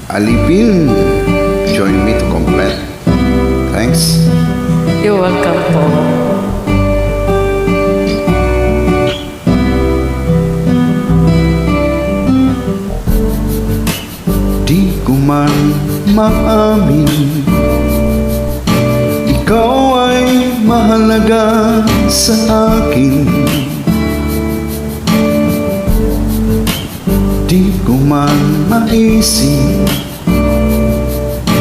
alipin. Join me to complete. Thanks. You're welcome po. Di ko man maamin, ikaw ay mahalaga sa akin. Di ko man maisip,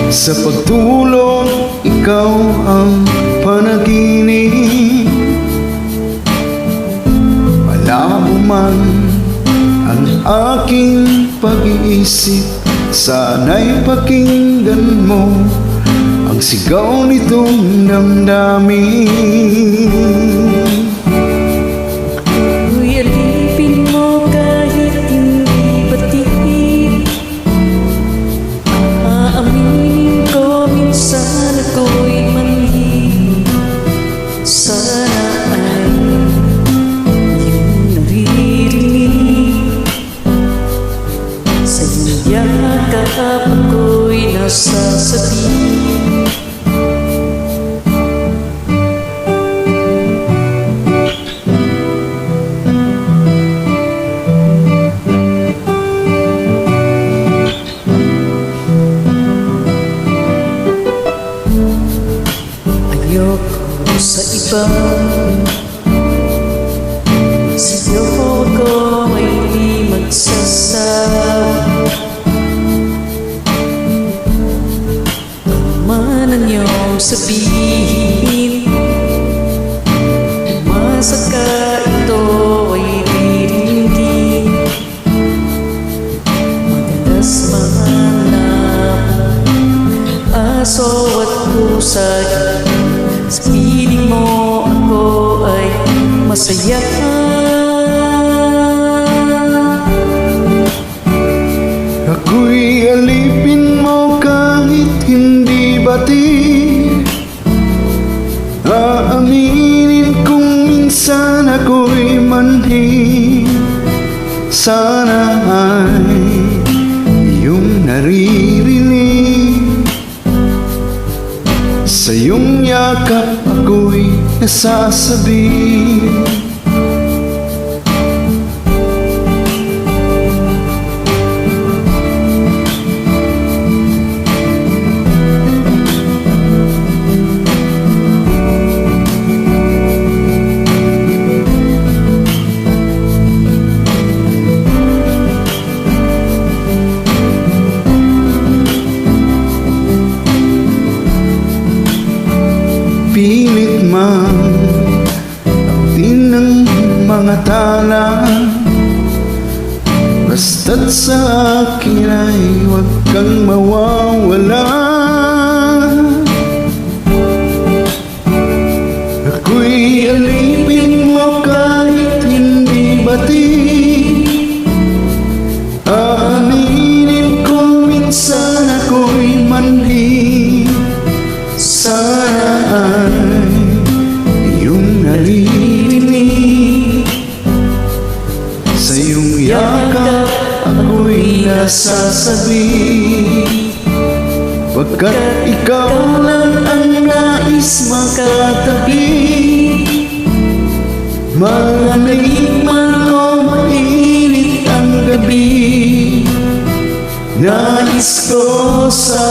sa pagtulog ikaw ang panaginip. Malabo man ang aking pag-iisip, sana'y pakinggan mo ang sigaw nitong damdamin. Uy, alipin mo kahit hindi batid. Aaminin ko minsan ako'y manhid. Sana ay iyong naririnig. Sa iyong yakap ako'y nasasabi. Ayoko sa iba, sa'yo ko ay di magsasawa. Tama na niyong sabihin, umasa ka, ito ay diringgin. Madalas mahanap aso at pusa, sa piling mo ako ay masaya. Ako'y alipin mo kahit hindi batid. Aaminin kung minsan ako'y manhid. Sana ay iyong naririnig. Sa iyong yakap ako'y nasasabi. Pilit man din ng mga tala, basta't sa akin ay huwag kang mawawala. Ako'y alipin mo kahit hindi batid. Aaminin ko minsan ako'y manhid. Sana ay iyong naririnig. Sa iyong yakap ako'y nasasabi. Pagkat ikaw lang ang nais makatabi. Malamig man o mainit ang gabi, nais ko sa